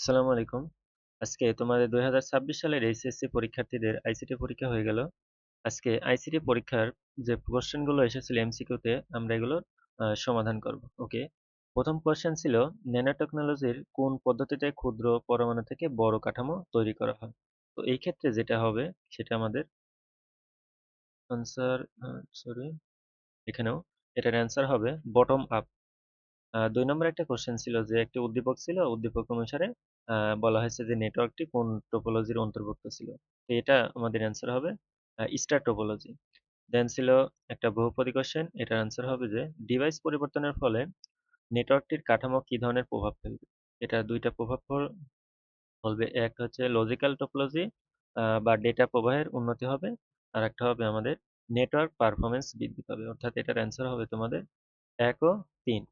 আসসালামু আলাইকুম। আজকে তোমাদের 2026 সালের এইচএসসি পরীক্ষার্থীদের আইসিটি পরীক্ষা হয়ে গেল। আজকে আইসিটি পরীক্ষার যে কোশ্চেন গুলো এসেছিল এমসিকিউতে আমরা এগুলোর সমাধান করব। ওকে। প্রথম কোশ্চেন ছিল ন্যানো টেকনোলজির কোন পদ্ধতিতে ক্ষুদ্র পরমাণু থেকে বড় কাঠামো তৈরি করা হয়? তো এই ক্ষেত্রে যেটা হবে সেটা আমাদের আনসার সরি এখানেও এটার অ্যান্সার হবে বটম আপ। ২ নম্বর একটা কোশ্চেন ছিল যে একটি উদ্দীপক ছিল। উদ্দীপক অনুসারে বলা হয়েছে যে নেটওয়ার্কটি কোন টোপোলজির অন্তর্ভুক্ত ছিল। তো এটা আমাদের অ্যান্সার হবে স্টার টোপোলজি। দেন ছিল একটা বহুপদী কোশ্চেন। এটার অ্যান্সার হবে যে ডিভাইস পরিবর্তনের ফলে নেটওয়ার্কটির কাঠামো কি ধরনের প্রভাব ফেলবে? এটা ২ টা প্রভাব ফেলবে। এক হচ্ছে লজিক্যাল টোপোলজি বা ডেটা প্রবাহের উন্নতি হবে। আরেকটা হবে আমাদের নেটওয়ার্ক পারফরম্যান্স বৃদ্ধি পাবে। অর্থাৎ এটার অ্যান্সার হবে তোমাদের ১ ও ৩।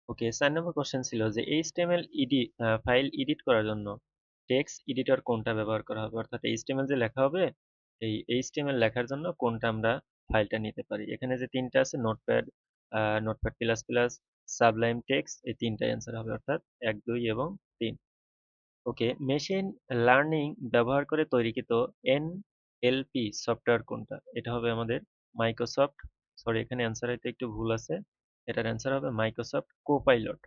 ওকে, ৪ নম্বর কোশ্চেন ছিল যে এইচটিএমএল ফাইল এডিট করার জন্য টেক্সট এডিটর কোনটা ব্যবহার করা হবে? অর্থাৎ এইচটিএমএল যে লেখা হবে, এই এইচটিএমএল লেখার জন্য কোনটা আমরা ফাইলটা নিতে পারি? এখানে যে ৩ টা আছে notepad, notepad plus plus, Sublime text, এই ৩ টাই অ্যান্সার হবে অর্থাৎ ১, ২ এবং ৩। ওকে, মেশিন লার্নিং ব্যবহার করে তৈরিকৃত এনএলপি সফটওয়্যার কোনটা? এটা হবে আমাদের মাইক্রোসফট, সরি এখানে অ্যান্সার হয়তো একটু ভুল আছে। এটার অ্যান্সার হবে মাইক্রোসফট কোপাইলট।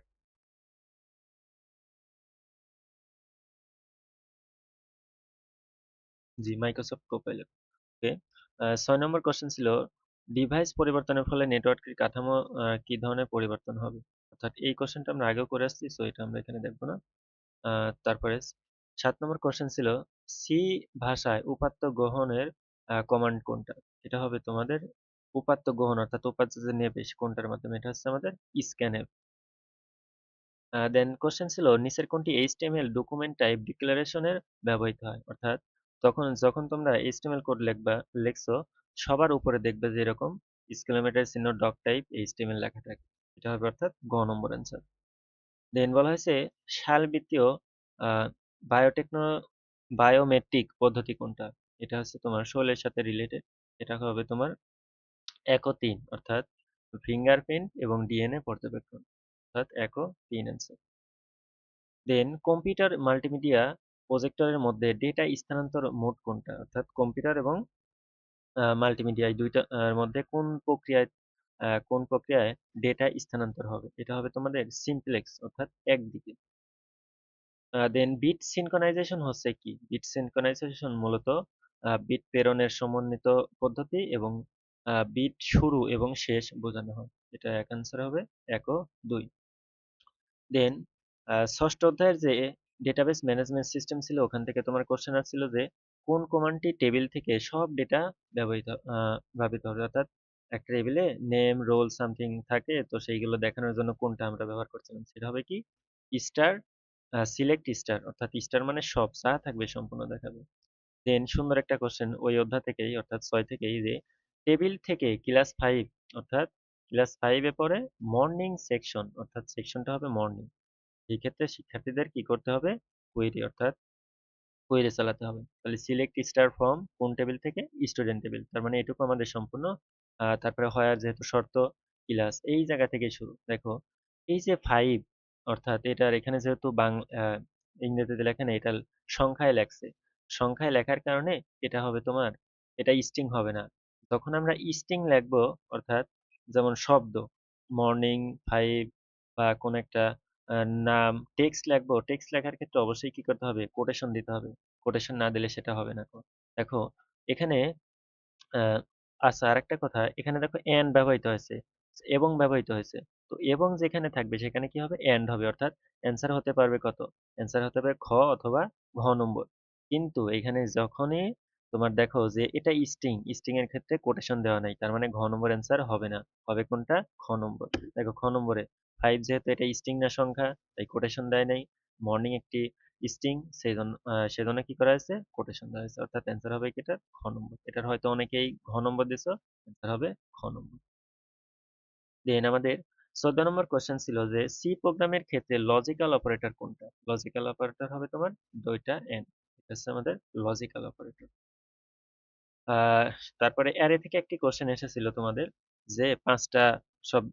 জি, মাইক্রোসফট কোপাইলট। ওকে। ৬ নম্বর কোশ্চেন ছিল ডিভাইস পরিবর্তনের ফলে নেটওয়ার্কের কাঠামো কি ধরনের পরিবর্তন হবে? অর্থাৎ এই কোশ্চেনটা আমরা আগেও করে আসছি, সো এটা আমরা এখানে দেখব না। তারপরে ৭ নম্বর কোশ্চেন ছিল সি ভাষায় উপাত্ত গ্রহণের কমান্ড কোনটা? এটা হবে তোমাদের উপাত্ত গ্রহণ অর্থাৎ উপাত্ত যে নেবে কোনটার মাধ্যমে? এটা হচ্ছে আমাদের স্ক্যানএফ। দেন কোশ্চেন ছিল নিচের কোনটি এইচটিএমএল ডকুমেন্ট টাইপ ডিক্লারেশনের ব্যবহৃত হয়? অর্থাৎ যখন তোমরা এইচটিএমএল কোড লিখছো সবার উপরে দেখবে যে এরকম কিলোমিটার চিহ্ন ডক টাইপ এইচটিএমএল লেখা থাকে। এটা হবে অর্থাৎ গ নম্বর অ্যান্সার। দেন বলা হয়েছে শালবৃত্তীয় আহ বায়োটেকনো বায়োমেট্রিক পদ্ধতি কোনটা? এটা হচ্ছে তোমার শরীরের সাথে রিলেটেড। এটা হবে তোমার ১ ও ৩ অর্থাৎ ফিঙ্গারপ্রিন্ট এবং ডিএনএ পর্যবেক্ষণ অর্থাৎ ১ ও ৩ অ্যান্সার। দেন কম্পিউটার মাল্টিমিডিয়া প্রজেক্টরের মধ্যে ডেটা স্থানান্তর মোড কোনটা? অর্থাৎ কম্পিউটার এবং মাল্টিমিডিয়া এই ২ টার মধ্যে কোন প্রক্রিয়ায় ডেটা স্থানান্তর হবে? এটা হবে তোমাদের সিমপ্লেক্স অর্থাৎ একদিকে। দেন বিট সিনক্রোনাইজেশন হচ্ছে কি? বিট সিনক্রোনাইজেশন মূলত বিট প্রেরণের সমন্বিত পদ্ধতি এবং বিট শুরু এবং শেষ বোঝানো হয়। এটা এক অ্যান্সার হবে ১ ও ২। দেন ষষ্ঠ অধ্যায়ের যে ডেটাবেস ম্যানেজমেন্ট সিস্টেম ছিল ওখান থেকে তোমার কোশ্চেন আসছিল যে কোন কমান্ডটি টেবিল থেকে সব ডেটা ব্যবহৃত ভাবিত হবে? অর্থাৎ একটা টেবিলে নেম রোল সামথিং থাকে, তো সেইগুলো দেখানোর জন্য কোনটা আমরা ব্যবহার করছিলাম? সেটা হবে কি স্টার, সিলেক্ট স্টার অর্থাৎ স্টার মানে সব যা থাকবে সম্পূর্ণ দেখাবে। দেন সুন্দর একটা কোশ্চেন ওই অধ্যায় থেকেই অর্থাৎ ৬ থেকেই যে টেবিল থেকে ক্লাস ৫ অর্থাৎ ক্লাস ৫ এ পড়ে মর্নিং সেকশন অর্থাৎ সেকশনটা হবে মর্নিং। এই ক্ষেত্রে শিক্ষার্থীদের কি করতে হবে? কোয়েরি অর্থাৎ কোয়েরি চালাতে হবে। তাহলে সিলেক্ট স্টার ফ্রম কোন টেবিল থেকে? Student table. তার মানে এটুকু আমাদের সম্পূর্ণ। তারপরে হোয়ার যেহেতু শর্ত ক্লাস এই জায়গা থেকে শুরু। দেখো এই যে ৫ অর্থাৎ এটার এখানে যেহেতু ইংরেজিতে লেখা নেই, এটা সংখ্যায় লেখছে। সংখ্যায় লেখার কারণে এটা হবে তোমার, এটা স্ট্রিং হবে না। যখন আমরা স্ট্রিং লিখবো অর্থাৎ যেমন শব্দ মর্নিং ৫ বা কোন একটা নাম টেক্সট লিখবো, টেক্সট লেখার ক্ষেত্রে অবশ্যই কি করতে হবে? কোটেশন দিতে হবে। কোটেশন না দিলে সেটা হবে না। দেখো এখানে আ আচ্ছা আরেকটা কথা, এখানে দেখো এন্ড ব্যবহৃত হয়েছে এবং ব্যবহৃত হয়েছে। তো এবং যেখানে থাকবে সেখানে কি হবে? এন্ড হবে অর্থাৎ অ্যান্সার হতে পারবে কত? অ্যান্সার হতে পারে খ অথবা ঘ নম্বর। কিন্তু এখানে যখনই তোমার দেখো যে এটা স্ট্রিং, স্ট্রিং এর ক্ষেত্রে কোটেশন দেওয়া নাই। তার মানে ঘ নম্বর অ্যান্সার হবে না। হবে কোনটা? খ নম্বর। দেখো খ নম্বরে ৫ যেহেতু এটা স্ট্রিং না সংখ্যা, তাই কোটেশন দেয় নাই। মর্নিং একটি স্ট্রিং সেজন্য কি করা হয়েছে? কোটেশন দেওয়া হয়েছে। অর্থাৎ অ্যান্সার হবে কি এটার? খ নম্বর। এটার হয়তো অনেকেই ঘ নম্বর দিছো। অ্যান্সার হবে খ নম্বর। দেন আমাদের ১৪ নম্বর কোয়েশ্চেন ছিল যে সি প্রোগ্রামের ক্ষেত্রে লজিক্যাল অপারেটর কোনটা? লজিক্যাল অপারেটর হবে তোমার ২ টা এন্ড। এটা হচ্ছে আমাদের লজিক্যাল অপারেটর। আহ তারপরে অ্যারে থেকে একটি কোয়েশ্চেন এসেছিল তোমাদের যে ৫ টা সব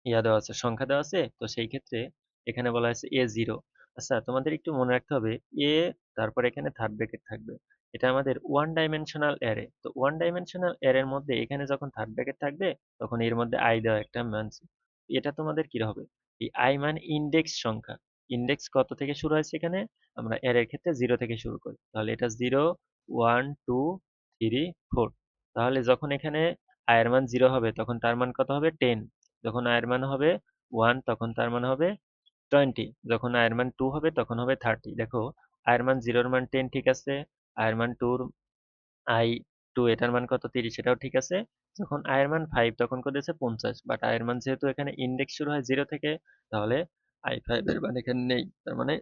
দেওয়া আছে, সংখ্যা দেওয়া আছে। তো সেই ক্ষেত্রে এখানে বলা হয়েছে A0 আচ্ছা, তোমাদের একটু মনে রাখতে হবে এ, তারপর এখানে থার্ড ব্র্যাকেট থাকবে। এটা আমাদের ওয়ান ডাইমেনশনাল অ্যারে। তো ওয়ান ডাইমেনশনাল অ্যারের মধ্যে এখানে যখন থার্ড ব্র্যাকেট থাকবে তখন এর মধ্যে আই দেওয়া একটা মান ছিল। এটা তোমাদের কি হবে? এই আই মান ইন্ডেক্স সংখ্যা। ইন্ডেক্স কত থেকে শুরু হয়েছে এখানে? আমরা অ্যারের ক্ষেত্রে 0 থেকে শুরু করি। তাহলে এটা 0, 1, 2, 3, 4। তাহলে যখন এখানে i এর মান 0 হবে তখন তার মান কত হবে? 10। যখন i এর মান হবে 1 তখন তার মান হবে 20। যখন i এর মান 2 হবে তখন হবে 30। দেখো, i এর মান 0 এর মান 10 ঠিক আছে। i এর মান 2 i 2 এটার মান কত? 30, সেটাও ঠিক আছে। যখন i এর মান 5 তখন কত দিয়েছে? 50। বাট i এর মান যেহেতু এখানে ইন্ডেক্স শুরু হয় 0 থেকে, তাহলে i5 এর মান এখানে নেই। তার মানে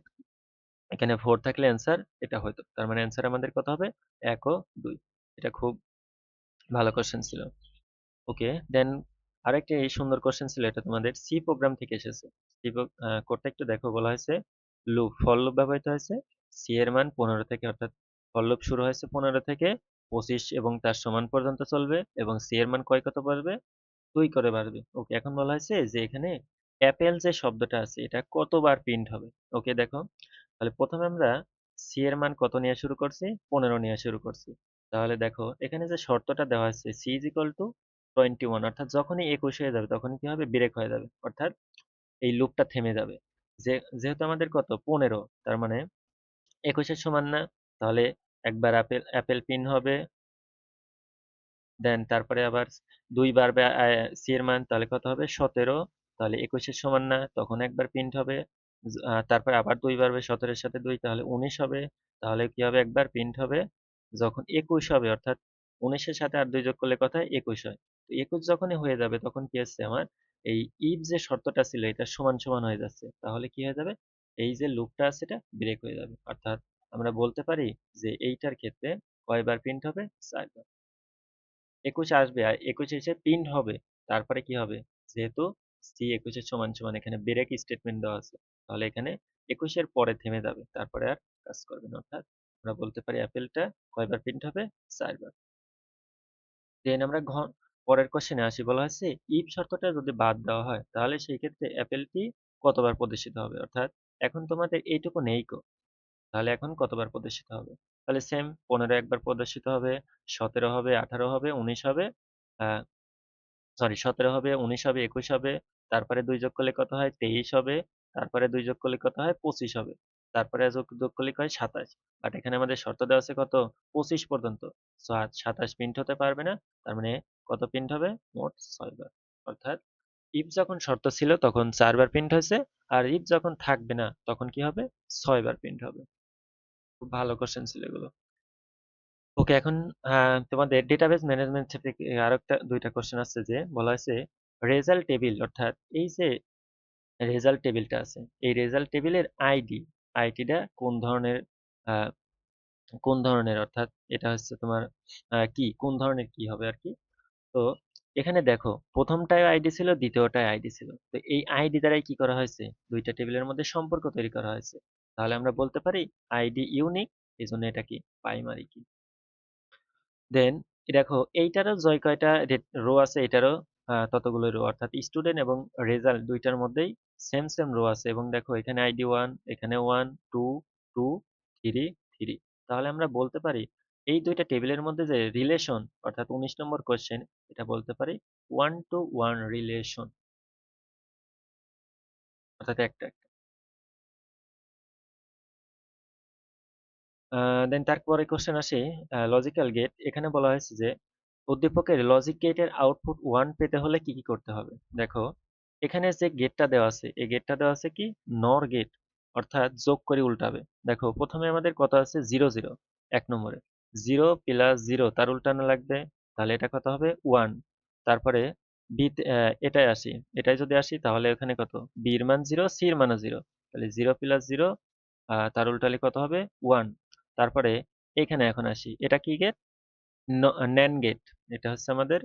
এখানে 4 থাকলে অ্যান্সার এটা হতো। তার মানে অ্যান্সার আমাদের কত হবে? 1 ও 2। এটা খুব ভালো কোশ্চেন ছিল। ওকে, দেন আরেকটি সুন্দর কোশ্চেন ছিল, এটা তোমাদের সি প্রোগ্রাম থেকে এসেছে। সি কোডটা একটু দেখো। বলা হয়েছে লুপ, ফর লুপ ব্যবহৃত হয়েছে। সি এর মান 15 থেকে, অর্থাৎ ফর লুপ শুরু হয়েছে 15 থেকে 25 এবং তার সমান পর্যন্ত চলবে, এবং সি এর মান কয় কত বাড়বে? 2 করে বাড়বে। ওকে, এখন বলা হয়েছে যে এখানে অ্যাপেল যে শব্দটা আছে এটা কতবার প্রিন্ট হবে। ওকে, দেখো, তাহলে প্রথমে আমরা সি এর মান কত নিয়ে শুরু করছি? 15 নিয়ে শুরু করছি। তাহলে দেখো এখানে যে শর্তটা দেওয়া আছে সি ইজ ইকুয়াল টু 21, অর্থাৎ যখনই 21 হয়ে যাবে তখন কি হবে? ব্রেক হয়ে যাবে, অর্থাৎ এই লুপটা থেমে যাবে। যেহেতু আমাদের কত 15, তার মানে 21 এর সমান না। তাহলে একবার অ্যাপেল অ্যাপেল পিন হবে, দেন তারপরে আবার 2 বাড়বে সি এর মান, তাহলে কত হবে? 17। তাহলে 21 এর সমান না, তখন একবার প্রিন্ট হবে। তারপরে আবার 2 বাড়বে, 17 এর সাথে 2, তাহলে 19 হবে। তাহলে কি হবে? একবার প্রিন্ট হবে। যখন 21 হবে, অর্থাৎ 19 এর সাথে আর 2 যোগ করলে কত হয়? 21 হয়। তো 21 যখনই হয়ে যাবে তখন কি হচ্ছে আমার? এই ইফ যে শর্তটা ছিল এটা সমান সমান হয়ে যাচ্ছে। তাহলে কি হয়ে যাবে? এই যে লুপটা আছে এটা ব্রেক হয়ে যাবে। অর্থাৎ আমরা বলতে পারি যে এইটার ক্ষেত্রে কয়বার প্রিন্ট হবে? 4 বার। 21 আসবে আর 21 এসে প্রিন্ট হবে। তারপরে কি হবে? যেহেতু সি 21 এর সমান সমান এখানে ব্রেক স্টেটমেন্ট দেওয়া আছে, তাহলে এখানে 21 এর পরে থেমে যাবে, তারপরে আর কাজ করবে না। অর্থাৎ আমরা বলতে পারি অ্যাপেলটা কয়বার প্রিন্ট হবে? 4 বার। দেন আমরা পরের কোশ্চেনে আসি। বলা হয়েছে ইফ শর্তটা যদি বাদ দেওয়া হয় তাহলে সেই ক্ষেত্রে অ্যাপেলটি কতবার প্রদর্শিত হবে? অর্থাৎ এখন তোমাদের এইটুকু নেই কো, তাহলে এখন কতবার প্রদর্শিত হবে? তাহলে সেম, 15 একবার প্রদর্শিত হবে, 17 হবে, 18 হবে, 19 হবে, আহ সরি 17 হবে, 19 হবে, 21 হবে, তারপরে 2 যোগ করলে কত হয়? 23 হবে, তারপরে 2 যোগ করলে কত হয়? 25 হবে, তারপরে যোগ করলে হয় 27। বাট এখানে আমাদের শর্ত দেওয়া আছে কত? 25 পর্যন্ত। সো আজ 27 প্রিন্ট হতে পারবে না। তার মানে কত প্রিন্ট হবে? মোট 6 বার। অর্থাৎ ইফ যখন শর্ত ছিল তখন 4 বার প্রিন্ট হয়েছে, আর ইফ যখন থাকবে না তখন কি হবে? 6 বার প্রিন্ট হবে। খুব ভালো কোশ্চেন ছিল এগুলো। ওকে, এখন তোমাদের ডেটাবেস ম্যানেজমেন্ট থেকে আরেকটা দুইটা কোশ্চেন আছে, যে বলা হয়েছে রেজাল্ট টেবিল, অর্থাৎ এই যে রেজাল্ট টেবিলটা আছে এই রেজাল্ট টেবিলের আইডিটা আহ, কোন ধরনের, অর্থাৎ এটা হচ্ছে তোমার কি কোন ধরনের কি হবে আর কি। তো এখানে দেখো প্রথমটায় আইডি ছিল, দ্বিতীয়টায় আইডি ছিল। তো এই আইডি দ্বারাই কি করা হয়েছে? দুইটা টেবিলের মধ্যে সম্পর্ক তৈরি করা হয়েছে। তাহলে আমরা বলতে পারি আইডি ইউনিক, এই জন্য এটা কি প্রাইমারি কি। দেন দেখো এইটারও জয় কয়টা রো আছে, এটারও ততগুলো রো, অর্থাৎ স্টুডেন্ট এবং রেজাল্ট দুইটার মধ্যেই সেম সেম রো আছে। এবং দেখো এখানে আইডি 1, এখানে 1, 2, 2, 3, 3। তাহলে আমরা বলতে পারি এই দুইটা টেবিলের মধ্যে যে রিলেশন, অর্থাৎ 19 নম্বর কোশ্চেন, এটা বলতে পারি 1 to 1 রিলেশন, অর্থাৎ একটা। দেন তারপরে কোশ্চেন আসে লজিক্যাল গেট। এখানে বলা হয়েছে যে উদ্দীপকের লজিক গেটের আউটপুট 1 পেতে হলে কি কি করতে হবে? দেখো এখানে যে গেটটা দেওয়া আছে এই গেটটা দেওয়া আছে কি নর গেট, অর্থাৎ যোগ করে উল্টাবে। দেখো প্রথমে আমাদের কত আছে? 0 0, 1 নম্বরে 0 প্লাস 0 তার উল্টানো লাগবে, তাহলে এটা কত হবে? 1। তারপরে বি, এটাই আসি, এটাই যদি আসি তাহলে এখানে কত? বি এর মান 0, সি এর মানও 0, তাহলে 0 প্লাস 0 তার উল্টালে কত হবে? 1। তারপরে এখানে এখন আসি, এটা কি গেট? NAND gate. এটা হচ্ছে আমাদের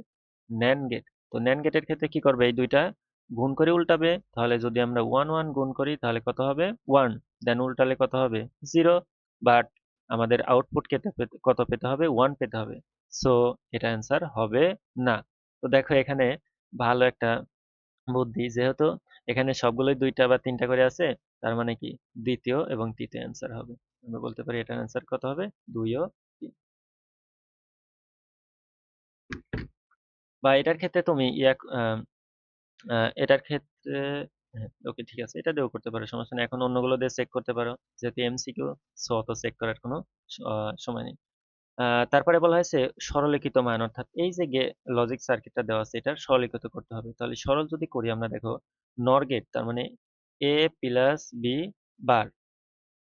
ন্যান গেট। তো ন্যান গেটের ক্ষেত্রে কি করবে? এই দুইটা গুণ করে উল্টাবে। তাহলে যদি আমরা 1 1 গুণ করি তাহলে কত হবে? 1। দেন উল্টালে কত হবে? 0। বাট আমাদের আউটপুট কত পেতে হবে? 1 পেতে হবে। সো এটা অ্যান্সার হবে না। তো দেখো এখানে ভালো একটা বুদ্ধি, যেহেতু এখানে সবগুলোই 2টা বা 3টা করে আছে, তার মানে কি দ্বিতীয় এবং তৃতীয় অ্যান্সার হবে। আমরা বলতে পারি এটার অ্যান্সার কত হবে, 2 ও 3। বা এটার ক্ষেত্রে তুমি এটার ক্ষেত্রে, হ্যাঁ, ওকে ঠিক আছে, এটা দিয়েও করতে পারো, সমস্যা নেই। এখন অন্যগুলো দিয়ে চেক করতে পারো, যেহেতু এমসিকিউ, সো অত চেক করার কোনো সময় নেই। তারপরে বলা হয়েছে সরলীকৃত মান, অর্থাৎ এই যে লজিক সার্কিটটা দেওয়া আছে এটার সরলীকৃত করতে হবে। তাহলে সরল যদি করি আমরা, দেখো নর গেট, তার মানে এ প্লাস বি বার,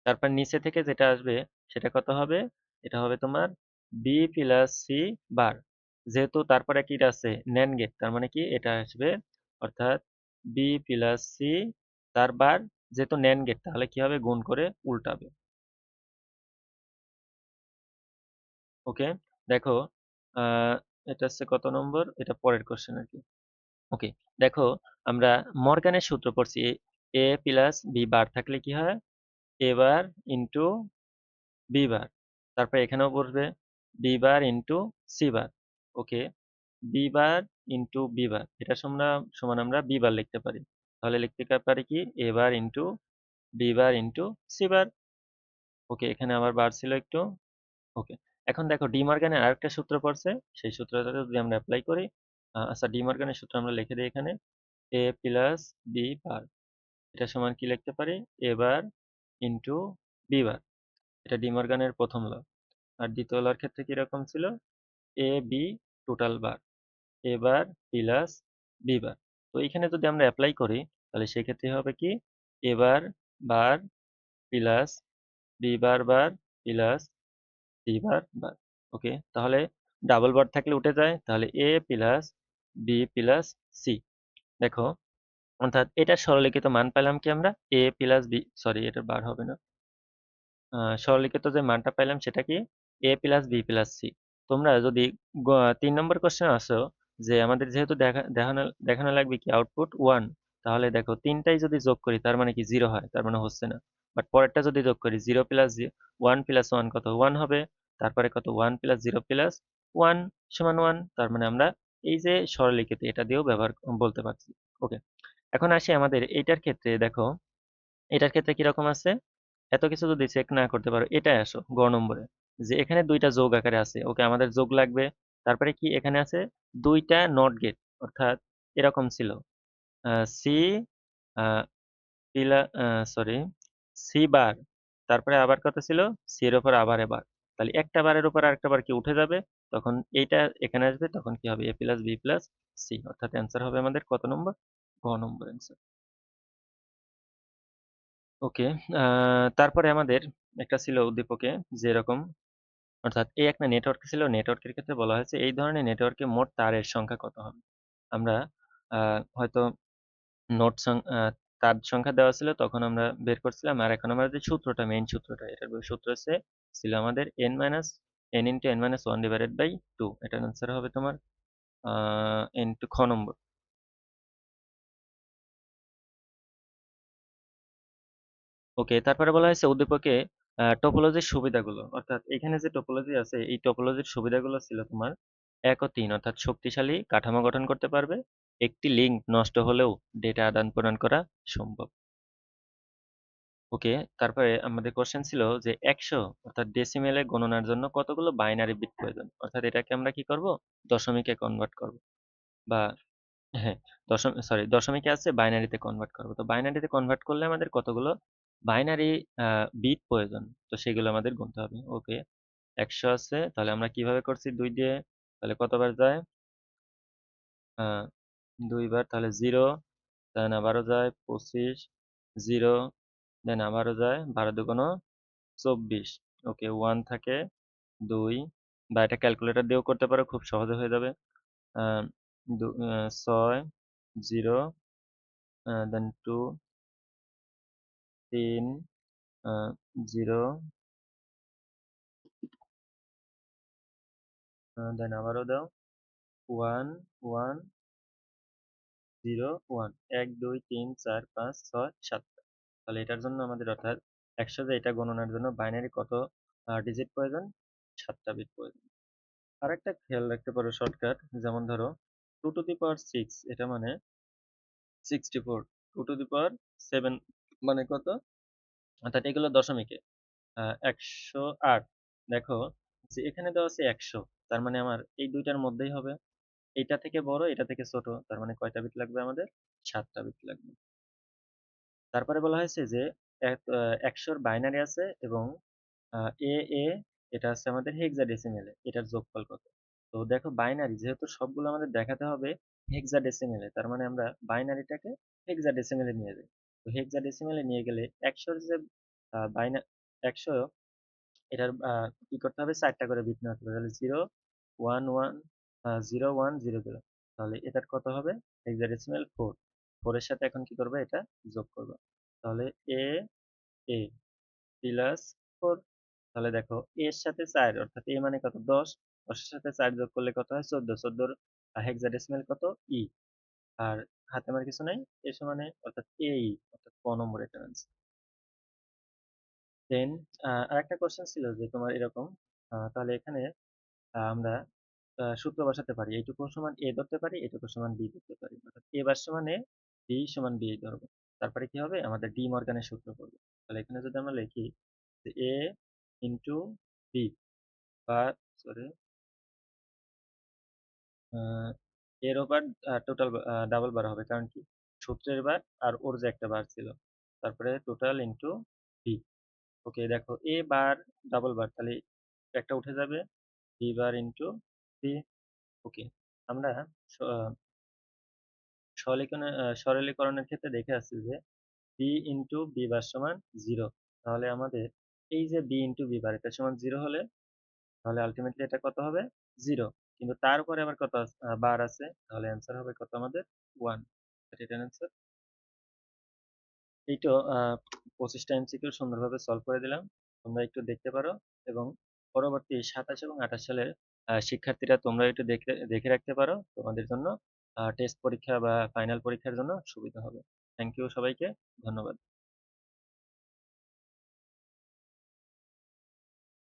তারপর নিচে থেকে যেটা আসবে সেটা কত হবে, এটা হবে তোমার বি প্লাস সি বার। যেহেতু তারপরে কি আছে ন্যান্ড গেট, তার মানে কি এটা আসবে, অর্থাৎ বি প্লাস সি তার বার, যেহেতু ন্যান্ড গেট তাহলে কি হবে, গুণ করে উল্টাবে। ওকে, দেখো আহ এটা হচ্ছে কত নম্বর, এটা পরের কোশ্চেন আর কি। ওকে, দেখো আমরা মর্গানের সূত্র পড়ছি, এ প্লাস বি বার থাকলে কি হয়, এ বার ইন্টু বি বার, তারপর এখানেও বসবে B bar into C bar. Okay, B bar into B bar, এটা সমান সমান আমরা বি বার লিখতে পারি। তাহলে লিখতে পারি কি, A bar into B bar into C bar. Okay, এখানে আবার বার ছিল একটু। ওকে, এখন দেখো ডি মর্গানের আরেকটা সূত্র পড়ছে, সেই সূত্রটা যদি আমরা অ্যাপ্লাই করি, আচ্ছা ডি মর্গানের সূত্র আমরা লিখে দিই এখানে, এ প্লাস বি বার, এটা সমান কি লিখতে পারি, এ বার ইন্টু বি বার। এটা ডি মর্গানের প্রথম ল। আর দ্বিতীয় লর ক্ষেত্রে কিরকম ছিল, A B total bar, A bar plus B বার। তো এখানে যদি আমরা অ্যাপ্লাই করি, তাহলে সেক্ষেত্রে হবে কি, A bar bar plus B bar bar plus C বার বার। ওকে, তাহলে ডাবল বার থাকলে উঠে যায়, তাহলে এ প্লাস বি প্লাস সি। দেখো, অর্থাৎ এটা সরলীকৃত মান পেলাম কি আমরা, এ প্লাস বি, সরি এটা বার হবে না, সরলীকৃত যে মানটা পাইলাম সেটা কি, এ প্লাস বি প্লাস সি। তোমরা যদি 3 নম্বর কোশ্চেন আসো, যে আমাদের যেহেতু দেখানো দেখানো লাগবে কি আউটপুট 1, তাহলে দেখো তিনটাই যদি যোগ করি তার মানে কি 0 হয়, তার মানে হচ্ছে না। বাট পরেরটা যদি যোগ করি, 0 প্লাস 1 প্লাস 1 কত, 1 হবে। তারপরে কত, 1 প্লাস 0 প্লাস 1 সমান 1, তার মানে আমরা এই যে সরলীকৃত এটা দিয়েও ব্যবহার বলতে পারছি। ওকে, এখন আসি আমাদের এইটার ক্ষেত্রে, দেখো এটার ক্ষেত্রে কিরকম আছে, এত কিছু যদি চেক না করতে পারো, এটাই আসো গ নম্বরে, যে এখানে দুইটা যোগ আকারে আছে। ওকে, আমাদের যোগ লাগবে। তারপরে কি এখানে আছে দুইটা নট গেট, অর্থাৎ এরকম ছিল সি সরি সি বার, তারপরে আবার কত ছিল, সি এর উপর আবার এবার, তাহলে একটা বারের উপর আরেকটা বার কি উঠে যাবে, তখন এইটা এখানে আসবে, তখন কি হবে, এ প্লাস বি প্লাস সি, অর্থাৎ অ্যান্সার হবে আমাদের কত নম্বর, গ নম্বর অ্যান্সার। ওকে, তারপরে আমাদের একটা ছিল উদ্দীপকে, যে এরকম, অর্থাৎ এই একটা নেটওয়ার্ক ছিল, নেটওয়ার্কের ক্ষেত্রে বলা হয়েছে এই ধরনের নেটওয়ার্কে মোট তারের সংখ্যা কত হবে। আমরা হয়তো নোট তার সংখ্যা দেওয়া ছিল, তখন আমরা বের করছিলাম। আর এখন আমরা যে সূত্রটা, মেইন সূত্রটা, এটার সূত্র ছিল আমাদের n into n minus one divided by two. এটার আনসার হবে তোমার ইন্টু খ নম্বর। ওকে, তারপরে বলা হয়েছে উদ্দীপকে টোপোলজির সুবিধাগুলো, অর্থাৎ এখানে যে টোপোলজি আছে এই টোপোলজির সুবিধাগুলো ছিল তোমার 1 ও 3, অর্থাৎ শক্তিশালী কাঠামো গঠন করতে পারবে, একটি লিঙ্ক নষ্ট হলেও ডেটা আদান প্রদান করা সম্ভব। ওকে, তারপরে আমাদের কোশ্চেন ছিল যে 100 অর্থাৎ ডেসিমেলে গণনার জন্য কতগুলো বাইনারি বিট প্রয়োজন, অর্থাৎ এটাকে আমরা কি করব, দশমিকে কনভার্ট করব, বা হ্যাঁ, দশমিকে আছে বাইনারিতে কনভার্ট করব। তো বাইনারিতে কনভার্ট করলে আমাদের কতগুলো বাইনারি বিট প্রয়োজন, তো সেগুলো আমাদের গুনতে হবে। ওকে, 100 আছে, তাহলে আমরা কিভাবে করছি, 2 দিয়ে, তাহলে কতবার যায়, 2 বার, তাহলে 0, দেন আবারও যায় 25, 0, দেন আবারও যায় 12 × 24। ওকে, 1 থাকে 2, বা এটা ক্যালকুলেটর দিয়েও করতে পারো, খুব সহজে হয়ে যাবে। 6, 0, দেন 2, 3, 0, দেন আবারও দাও 1, 1, 0, 1, 1, 2, 3, 4, 5, 6, 7। তাহলে এটার জন্য আমাদের, অর্থাৎ 100 যে এটা গণনার জন্য বাইনারি কত ডিজিট প্রয়োজন, 7টা বিট প্রয়োজন। আর একটা খেয়াল রাখতে পারো শর্টকাট, যেমন ধরো 2 টু দি পাওয়ার 6, এটা মানে 64, 2 টু দি পাওয়ার 7 মানে কত? অর্থাৎ এগুলো দশমিকে। ১০৮। দেখো যে এখানে দেওয়া আছে ১০০। তার মানে আমার এই ২ টার মধ্যেই হবে। এইটা থেকে বড়, এটা থেকে ছোট। তার মানে কয়টা বিট লাগবে আমাদের? ৭ টা বিট লাগবে। তারপরে বলা হয়েছে যে ১০০ র বাইনারি আছে এবং আ এ, এ এটা আছে আমাদের হেক্সাডেসিমেলে। এটার যোগফল কত? তো দেখো বাইনারি যেহেতু সবগুলো আমাদের দেখাতে হবে হেক্সাডেসিমেলে। তার মানে আমরা বাইনারিটাকে হেক্সাডেসিমেলে নিয়ে যাই। তো হেক্সাডেসিমেলে নিয়ে গেলে ১০০ র যে বাইনা ১০০ এটার কি করতে হবে? ৪ টা করে বিট নেওয়াতে হবে। তাহলে 0, 1, 1, 0, 1, 0, 0 তাহলে এটার কত হবে? হেক্সাডেসিমাল 4। 4 এর সাথে এখন কি করবে? এটা যোগ করবা। তাহলে A, A প্লাস 4। তাহলে দেখো A এর সাথে 4 অর্থাৎ A মানে কত? ১০। ১০ এর সাথে ৪ যোগ করলে কত হয়? ১৪। ১৪ র হেক্সাডেসিমাল কত? E। আর হাতে আমার কিছু নাই। A সমানে অর্থাৎ AE অর্থাৎ ক নম্বর এটার আনসার। দেন আরেকটা কোয়েশ্চেন ছিল যে তোমার এরকম তাহলে এখানে আমরা সূত্র বসাতে পারি। এইটুকু সমান A ধরতে পারি, এটুকু সমান B ধরতে পারি। অর্থাৎ A বার সমান A, B সমান B ধরবো। তারপরে কি হবে? আমাদের ডি মর্গানের সূত্র করব। তাহলে এখানে যদি আমরা লিখি যে A ইনটু B বা সরি আ এর ওভার টোটাল ডাবল বার হবে। কারণ কি? সূত্রের বার আর ওর যে একটা বার ছিল। তারপরে টোটাল ইনটু B। ওকে দেখো A বার ডাবল বার তাহলে একটা উঠে যাবে। B বার ইনটু B। ওকে। আমরা স সরলীকরণের ক্ষেত্রে দেখে আসছি যে b ইন্টু বি বার সমান 0। তাহলে আমাদের এই যে b ইন্টু বি বার এটা সমান 0 হলে তাহলে আলটিমেটলি এটা কত হবে? 0। কিন্তু তার উপরে আবার কত বার আছে? তাহলে অ্যান্সার হবে কত আমাদের? 1। এটার অ্যান্সার। এই তো 25 টা এমসিকিউ সুন্দরভাবে সলভ করে দিলাম। তোমরা একটু দেখতে পারো এবং পরবর্তী 27 এবং 28 সালের শিক্ষার্থীরা তোমরা একটু দেখে দেখে রাখতে পারো। তোমাদের জন্য টেস্ট পরীক্ষা বা ফাইনাল পরীক্ষার জন্য সুবিধা হবে। থ্যাংক ইউ সবাইকে। ধন্যবাদ।